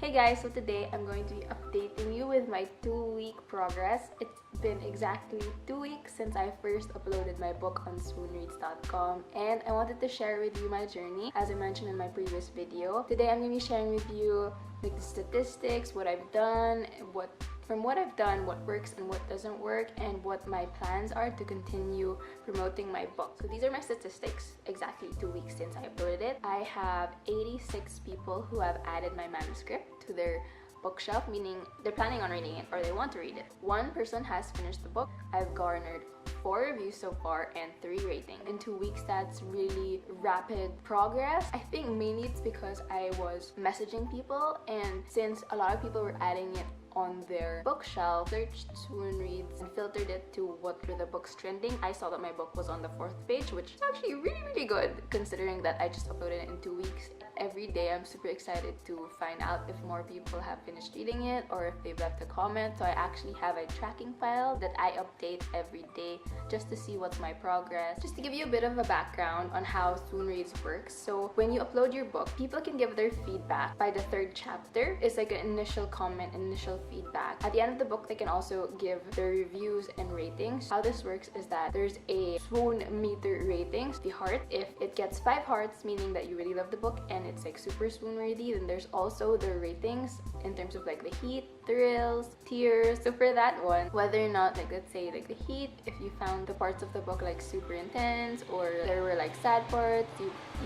Hey guys, so today I'm going to be updating you with my 2-week progress. It's been exactly 2 weeks since I first uploaded my book on swoonreads.com, and I wanted to share with you my journey as I mentioned in my previous video. Today I'm going to be sharing with you like the statistics, what I've done, what works and what doesn't work, and what my plans are to continue promoting my book. So these are my statistics, exactly 2 weeks since I uploaded it. I have 86 people who have added my manuscript to their bookshelf, meaning they're planning on reading it or they want to read it. 1 person has finished the book. I've garnered 4 reviews so far and 3 ratings. In 2 weeks, that's really rapid progress. I think mainly it's because I was messaging people, and since a lot of people were adding it on their bookshelf, searched Swoon Reads and filtered it to what were the books trending, I saw that my book was on the 4th page, which is actually really good considering that I just uploaded it in 2 weeks. Every day I'm super excited to find out if more people have finished reading it or if they've left a comment. So I actually have a tracking file that I update every day just to see what's my progress. Just to give you a bit of a background on how Swoon Reads works. So when you upload your book, people can give their feedback by the 3rd chapter. It's like an initial comment, initial feedback. At the end of the book, they can also give their reviews and ratings. How this works is that there's a swoon meter ratings, the heart. If it gets 5 hearts, meaning that you really love the book and it's like super swoon worthy, then there's also the ratings in terms of like the heat, thrills, tears. So for that one, whether or not, like let's say like the heat, if you found the parts of the book like super intense or there were like sad parts,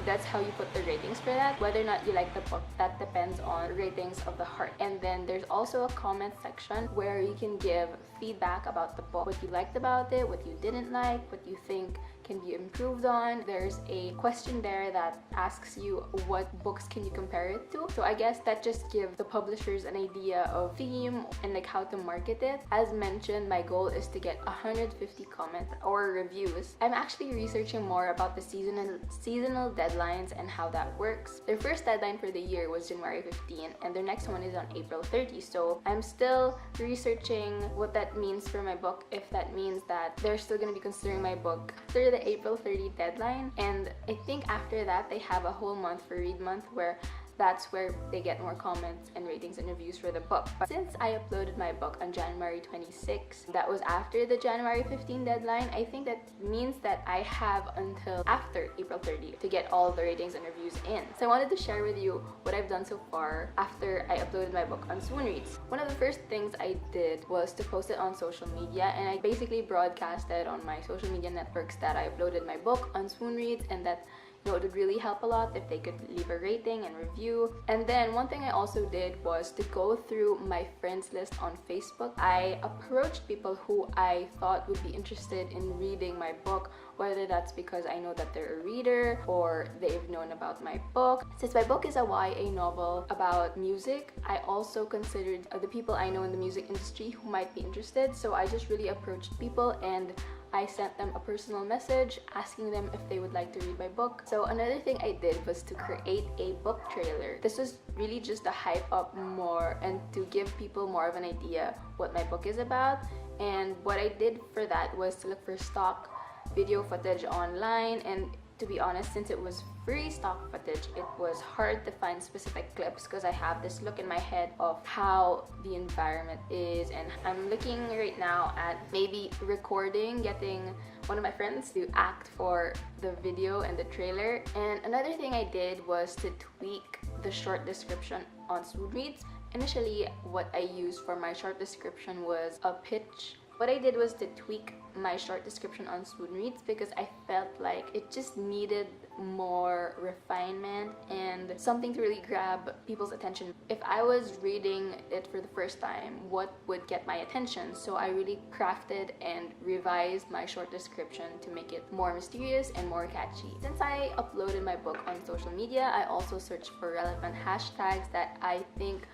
that's how you put the ratings for that. Whether or not you like the book, that depends on ratings of the heart. And then there's also a comment section where you can give feedback about the book, what you liked about it, what you didn't like, what you think can be improved on. There's a question there that asks you what books can you compare it to. So I guess that just gives the publishers an idea of theme and like how to market it. As mentioned, my goal is to get 150 comments or reviews. I'm actually researching more about the seasonal deadlines and how that works. Their first deadline for the year was January 15 and their next one is on April 30. So I'm still researching what that means for my book, if that means that they're still going to be considering my book after the April 30 deadline. And I think after that they have a whole month for Read Month, where that's where they get more comments and ratings and reviews for the book. But since I uploaded my book on January 26, that was after the January 15 deadline, I think that means that I have until after April 30 to get all the ratings and reviews in. So I wanted to share with you what I've done so far after I uploaded my book on Swoon Reads. One of the first things I did was to post it on social media, and I basically broadcasted on my social media networks that I uploaded my book on Swoon Reads and that it would really help a lot if they could leave a rating and review. And then one thing I also did was to go through my friends list on Facebook. I approached people who I thought would be interested in reading my book, whether that's because I know that they're a reader or they've known about my book. Since my book is a YA novel about music, I also considered the people I know in the music industry who might be interested. So I just really approached people and I sent them a personal message asking them if they would like to read my book. So another thing I did was to create a book trailer. This was really just to hype up more and to give people more of an idea what my book is about. And what I did for that was to look for stock video footage online, and to be honest, since it was free stock footage, it was hard to find specific clips because I have this look in my head of how the environment is, and I'm looking right now at maybe getting one of my friends to act for the video and the trailer. And another thing I did was to tweak the short description on Swoon Reads. Initially, what I used for my short description was a pitch. What I did was to tweak my short description on Swoon Reads because I felt like it just needed more refinement and something to really grab people's attention. If I was reading it for the first time, what would get my attention? So I really crafted and revised my short description to make it more mysterious and more catchy. Since I uploaded my book on social media, I also searched for relevant hashtags that I think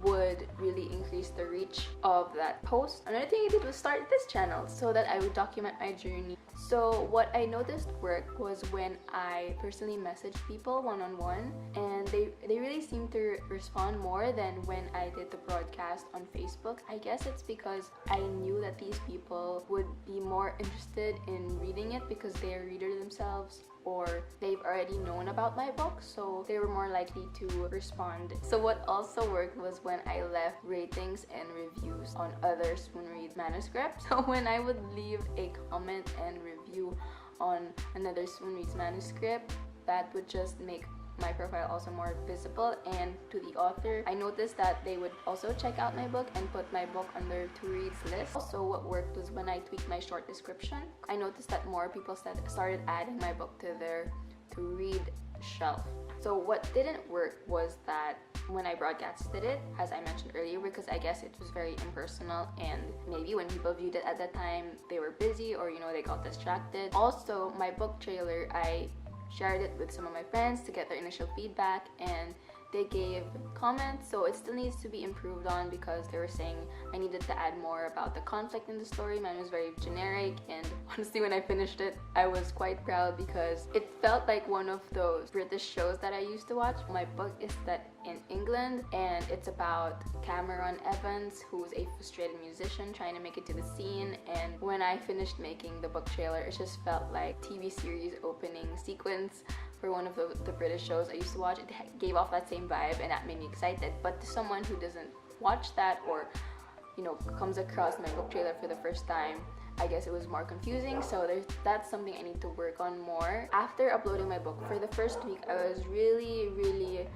would really increase the reach of that post. Another thing I did was start this channel so that I would document my journey. So what I noticed worked was when I personally messaged people one-on-one, and and they really seem to respond more than when I did the broadcast on Facebook. I guess it's because I knew that these people would be more interested in reading it because they're readers themselves, or they've already known about my book, so they were more likely to respond. So what also worked was when I left ratings and reviews on other Spoon Read manuscripts. So when I would leave a comment and review on another Spoon Reads manuscript, that would just make my profile also more visible. And to the author, I noticed that they would also check out my book and put my book on their to reads list. Also, what worked was when I tweaked my short description, I noticed that more people started adding my book to their to read shelf. So what didn't work was that when I broadcasted it, as I mentioned earlier, because I guess it was very impersonal, and maybe when people viewed it at the time, they were busy, or they got distracted. Also, my book trailer, I shared it with some of my friends to get their initial feedback, and they gave comments, so it still needs to be improved on because they were saying I needed to add more about the conflict in the story. Mine was very generic, and honestly when I finished it, I was quite proud because it felt like one of those British shows that I used to watch. My book is set in England, and it's about Cameron Evans, who's a frustrated musician trying to make it to the scene. And when I finished making the book trailer, it just felt like TV series opening sequence for one of the British shows I used to watch. It gave off that same vibe, and that made me excited. But to someone who doesn't watch that, or comes across my book trailer for the first time, I guess it was more confusing. So that's something I need to work on more. After uploading my book, for the first week, I was really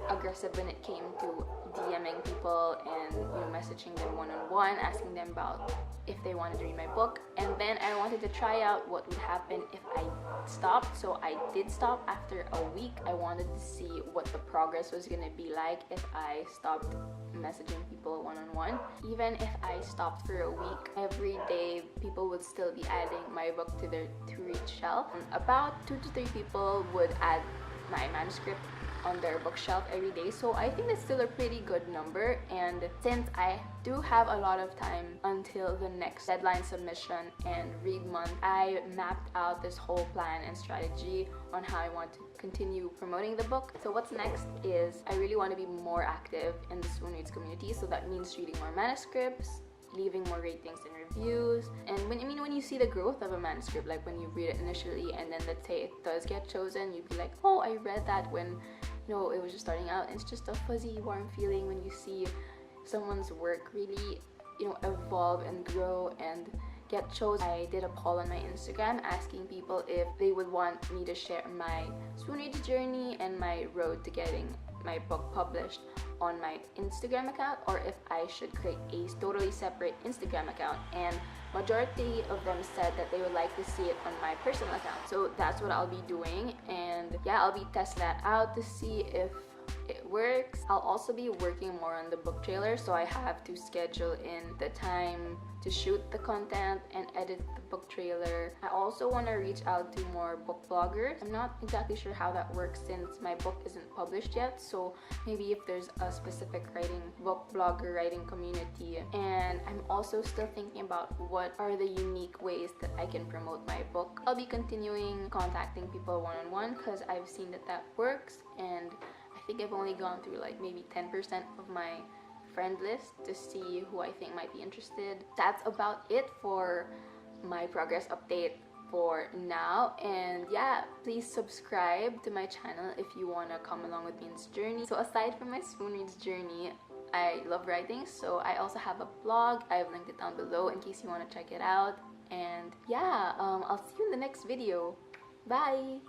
aggressive when it came to DMing people and messaging them one-on-one, asking them about if they wanted to read my book. And then I wanted to try out what would happen if I stopped. So I did stop after a week. I wanted to see what the progress was gonna be like if I stopped messaging people one-on-one. Even if I stopped for a week, every day people would still be adding my book to their to-read shelf. About 2 to 3 people would add my manuscript on their bookshelf every day, so I think that's still a pretty good number. And since I do have a lot of time until the next deadline submission and read month, I mapped out this whole plan and strategy on how I want to continue promoting the book. So what's next is I really want to be more active in the Spoon Reads community, so that means reading more manuscripts, leaving more ratings and reviews. And when you see the growth of a manuscript, like when you read it initially and then let's say it does get chosen, you'd be like, oh, I read that when it was just starting out. And it's just a fuzzy, warm feeling when you see someone's work really evolve and grow and get chosen. I did a poll on my Instagram asking people if they would want me to share my Spoon Reads journey and my road to getting my book published on my Instagram account, or if I should create a totally separate Instagram account. And majority of them said that they would like to see it on my personal account, so that's what I'll be doing. And yeah, I'll be testing that out to see if it works. I'll also be working more on the book trailer, so I have to schedule in the time to shoot the content and edit the book trailer. I also want to reach out to more book bloggers. I'm not exactly sure how that works since my book isn't published yet, so maybe if there's a specific book blogger writing community. And I'm also still thinking about what are the unique ways that I can promote my book. I'll be continuing contacting people one-on-one because I've seen that works, and I think I've only gone through like maybe 10% of my friend list to see who I think might be interested. That's about it for my progress update for now. And yeah, please subscribe to my channel if you want to come along with me in this journey. So aside from my Spoon Reads journey, I love writing, so I also have a blog. I've linked it down below in case you want to check it out. And yeah, I'll see you in the next video. Bye!